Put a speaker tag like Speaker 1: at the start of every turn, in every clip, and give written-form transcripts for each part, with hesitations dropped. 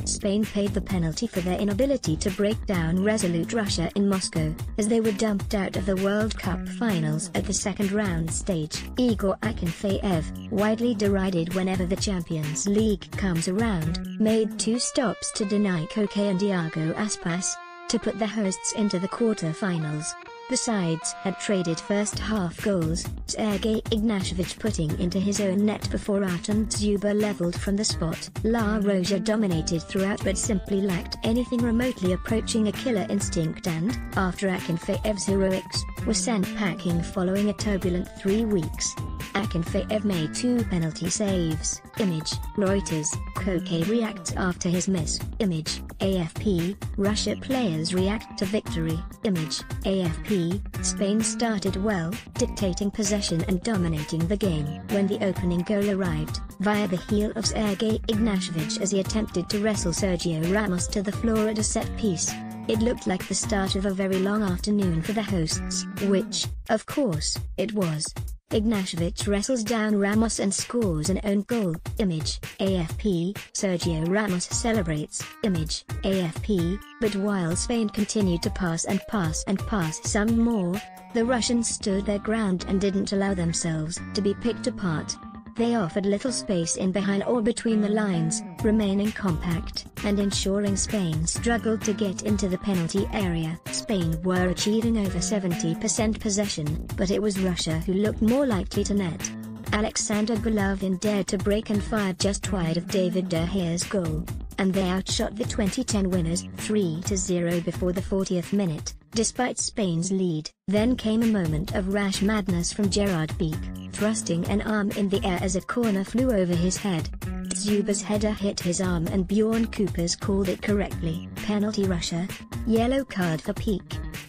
Speaker 1: Spain paid the penalty for their inability to break down resolute Russia in Moscow, as they were dumped out of the World Cup finals at the second round stage. Igor Akinfeev, widely derided whenever the Champions League comes around, made 2 stops to deny Koke and Iago Aspas, to put the hosts into the quarter-finals. The sides had traded first-half goals, Sergei Ignashevich putting into his own net before Artem Dzyuba leveled from the spot. La Roja dominated throughout but simply lacked anything remotely approaching a killer instinct and, after Akinfeev's heroics, was sent packing following a turbulent 3 weeks. Akinfeev made 2 penalty saves. Image, Reuters. Koke reacts after his miss. Image, AFP. Russia players react to victory. Image, AFP. Spain started well, dictating possession and dominating the game when the opening goal arrived, via the heel of Sergei Ignashevich as he attempted to wrestle Sergio Ramos to the floor at a set piece. It looked like the start of a very long afternoon for the hosts, which, of course, it was. Ignashevich wrestles down Ramos and scores an own goal. Image, AFP. Sergio Ramos celebrates. Image, AFP. But while Spain continued to pass and pass and pass some more, the Russians stood their ground and didn't allow themselves to be picked apart. They offered little space in behind or between the lines, remaining compact, and ensuring Spain struggled to get into the penalty area. Spain were achieving over 70% possession, but it was Russia who looked more likely to net. Alexander Golovin dared to break and fired just wide of David De Gea's goal, and they outshot the 2010 winners 3-0 before the 40th minute, despite Spain's lead. Then came a moment of rash madness from Gerard Beek, thrusting an arm in the air as a corner flew over his head. Dzyuba's header hit his arm and Bjorn Kuipers called it correctly. Penalty Russia. Yellow card for Peak.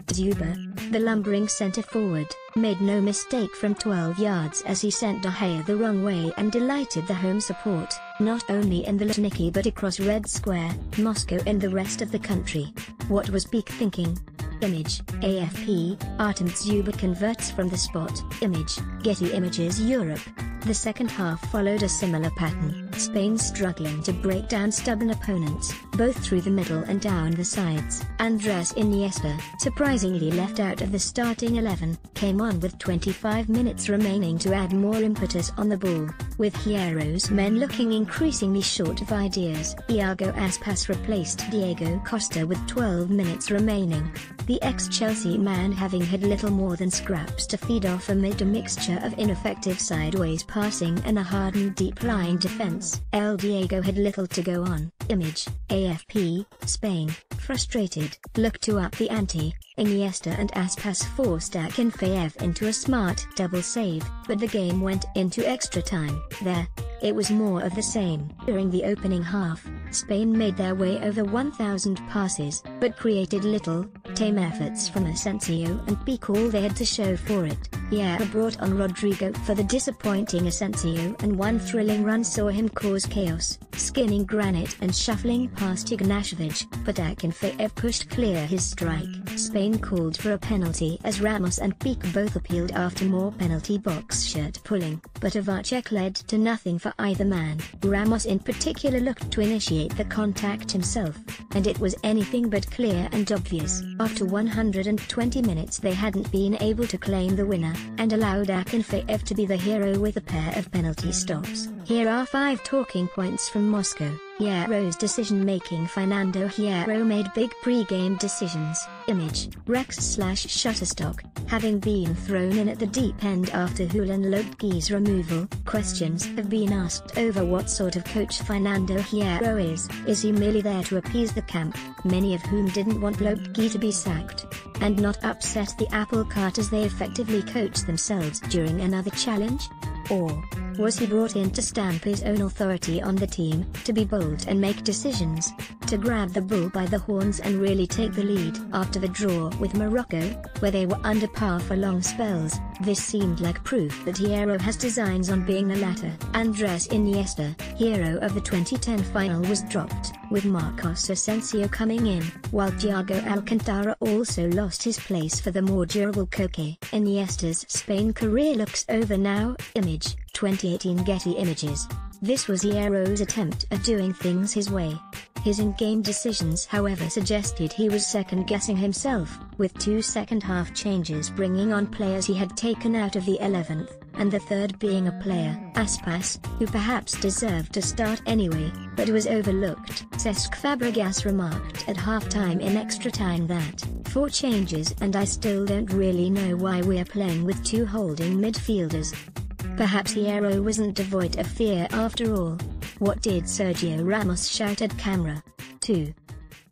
Speaker 1: Dzyuba, the lumbering centre-forward, made no mistake from 12 yards as he sent De Gea the wrong way and delighted the home support, not only in the Luzhniki but across Red Square, Moscow and the rest of the country. What was Peak thinking? Image, AFP. Artem Dzyuba converts from the spot. Image, Getty Images Europe. The second half followed a similar pattern, Spain struggling to break down stubborn opponents, both through the middle and down the sides. Andres Iniesta, surprisingly left out of the starting 11, came on with 25 minutes remaining to add more impetus on the ball, with Hierro's men looking increasingly short of ideas. Iago Aspas replaced Diego Costa with 12 minutes remaining, the ex-Chelsea man having had little more than scraps to feed off amid a mixture of ineffective sideways passing and a hardened deep-lying defense. El Diego had little to go on. Image, AFP. Spain, frustrated, looked to up the ante. Iniesta and Aspas forced Akinfeev into a smart double save, but the game went into extra time. There, it was more of the same. During the opening half, Spain made their way over 1,000 passes, but created little. Tame efforts from Asensio and Peak all they had to show for it. Hierro brought on Rodrigo for the disappointing Asensio, and one thrilling run saw him cause chaos, skimming granite and shuffling past Ignashevich, but Akinfeev pushed clear his strike. Spain called for a penalty as Ramos and Peak both appealed after more penalty box shirt pulling, but a VAR check led to nothing for either man. Ramos in particular looked to initiate the contact himself, and it was anything but clear and obvious. After 120 minutes they hadn't been able to claim the winner, and allowed Akinfeev to be the hero with a pair of penalty stops. Here are 5 talking points from Moscow. Hierro's decision-making. Fernando Hierro made big pre-game decisions. Image, Rex/Shutterstock, having been thrown in at the deep end after Julian Lopetegui's removal. Questions have been asked over what sort of coach Fernando Hierro is. Is he merely there to appease the camp, many of whom didn't want Lopetegui to be sacked, and not upset the apple cart as they effectively coached themselves during another challenge? Or was he brought in to stamp his own authority on the team, to be bold and make decisions, to grab the bull by the horns and really take the lead? After the draw with Morocco, where they were under par for long spells, this seemed like proof that Hierro has designs on being the latter. Andres Iniesta, hero of the 2010 final, was dropped, with Marcos Asensio coming in, while Thiago Alcantara also lost his place for the more durable Koke. Iniesta's Spain career looks over now. Image, 2018 Getty Images. This was Hierro's attempt at doing things his way. His in-game decisions however suggested he was second-guessing himself, with 2 second-half changes bringing on players he had taken out of the 11th, and the third being a player, Aspas, who perhaps deserved to start anyway, but was overlooked. Cesc Fabregas remarked at halftime in extra time that, 4 changes and I still don't really know why we're playing with 2 holding midfielders. Perhaps Hierro wasn't devoid of fear after all. What did Sergio Ramos shout at camera? 2.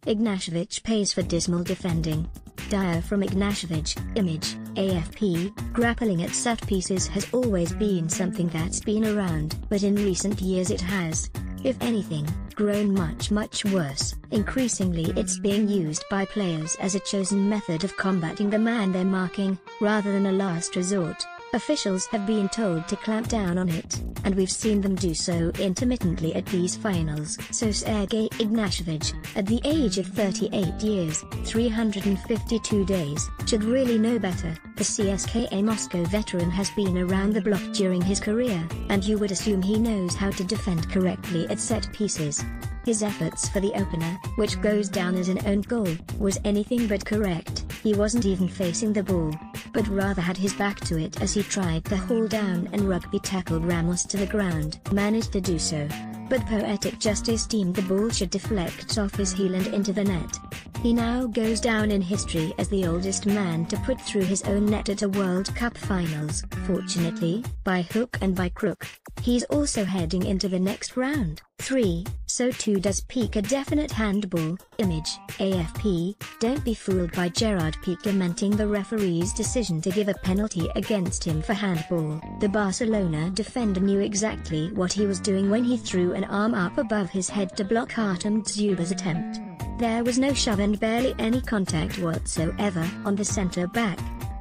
Speaker 1: Ignashevich pays for dismal defending. Dire from Ignashevich. Image, AFP. Grappling at set pieces has always been something that's been around, but in recent years it has, if anything, grown much worse. Increasingly it's being used by players as a chosen method of combating the man they're marking, rather than a last resort. Officials have been told to clamp down on it, and we've seen them do so intermittently at these finals. So Sergei Ignashevich, at the age of 38 years, 352 days, should really know better. The CSKA Moscow veteran has been around the block during his career, and you would assume he knows how to defend correctly at set pieces. His efforts for the opener, which goes down as an own goal, was anything but correct. He wasn't even facing the ball, but rather had his back to it as he tried to haul down and rugby tackle Ramos to the ground. Managed to do so, but poetic justice deemed the ball should deflect off his heel and into the net. He now goes down in history as the oldest man to put through his own net at a World Cup finals. Fortunately, by hook and by crook, he's also heading into the next round. 3. So too does Pique, a definite handball. Image, AFP. Don't be fooled by Gerard Pique lamenting the referee's decision to give a penalty against him for handball. The Barcelona defender knew exactly what he was doing when he threw an arm up above his head to block Artem Dzyuba's attempt. There was no shove and barely any contact whatsoever on the centre-back.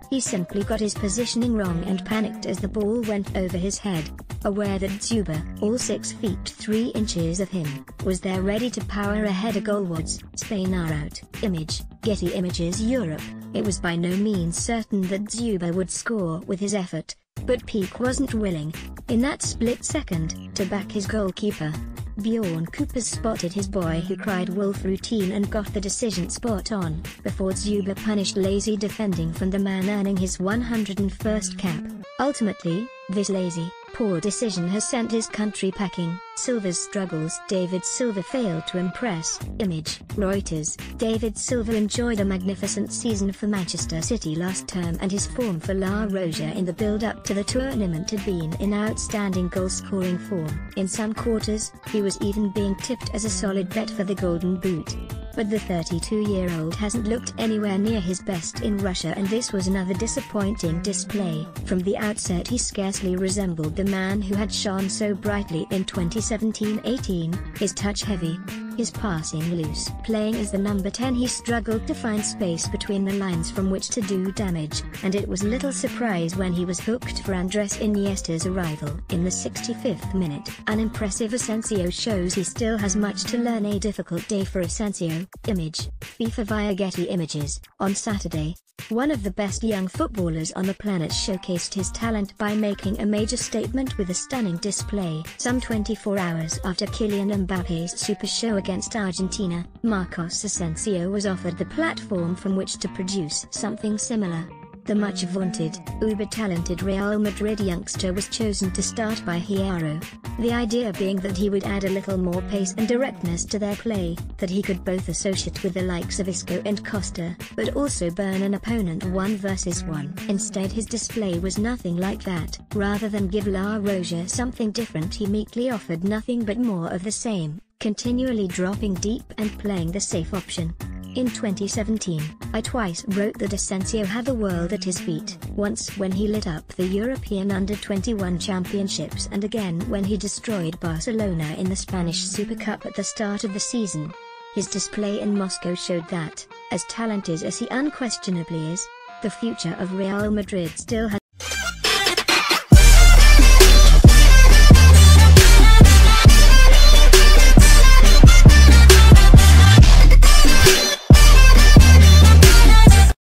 Speaker 1: He simply got his positioning wrong and panicked as the ball went over his head, aware that Dzyuba, all 6 feet 3 inches of him, was there ready to power a header goalwards. Spain are out. Image, Getty Images Europe. It was by no means certain that Dzyuba would score with his effort, but Pique wasn't willing, in that split second, to back his goalkeeper. Bjorn Kuipers spotted his boy who cried wolf routine and got the decision spot on, before Dzyuba punished lazy defending from the man earning his 101st cap. Ultimately, this lazy, poor decision has sent his country packing. Silva's struggles. David Silva failed to impress. Image, Reuters. David Silva enjoyed a magnificent season for Manchester City last term, and his form for La Roja in the build-up to the tournament had been in outstanding goal-scoring form. In some quarters, he was even being tipped as a solid bet for the Golden Boot. But the 32-year-old hasn't looked anywhere near his best in Russia, and this was another disappointing display. From the outset he scarcely resembled the man who had shone so brightly in 2017-18, his touch heavy, his passing loose. Playing as the number 10 he struggled to find space between the lines from which to do damage, and it was little surprise when he was hooked for Andres Iniesta's arrival in the 65th minute. An impressive Asensio shows he still has much to learn. A difficult day for Asensio. Image, FIFA via Getty Images. On Saturday, one of the best young footballers on the planet showcased his talent by making a major statement with a stunning display. Some 24 hours after Kylian Mbappe's super show against Argentina, Marcos Asensio was offered the platform from which to produce something similar. The much-vaunted, uber-talented Real Madrid youngster was chosen to start by Hierro, the idea being that he would add a little more pace and directness to their play, that he could both associate with the likes of Isco and Costa, but also burn an opponent 1 versus 1. Instead his display was nothing like that. Rather than give La Roja something different, he meekly offered nothing but more of the same, continually dropping deep and playing the safe option. In 2017, I twice wrote that Asensio had the world at his feet, once when he lit up the European Under-21 Championships and again when he destroyed Barcelona in the Spanish Super Cup at the start of the season. His display in Moscow showed that, as talented as he unquestionably is, the future of Real Madrid still has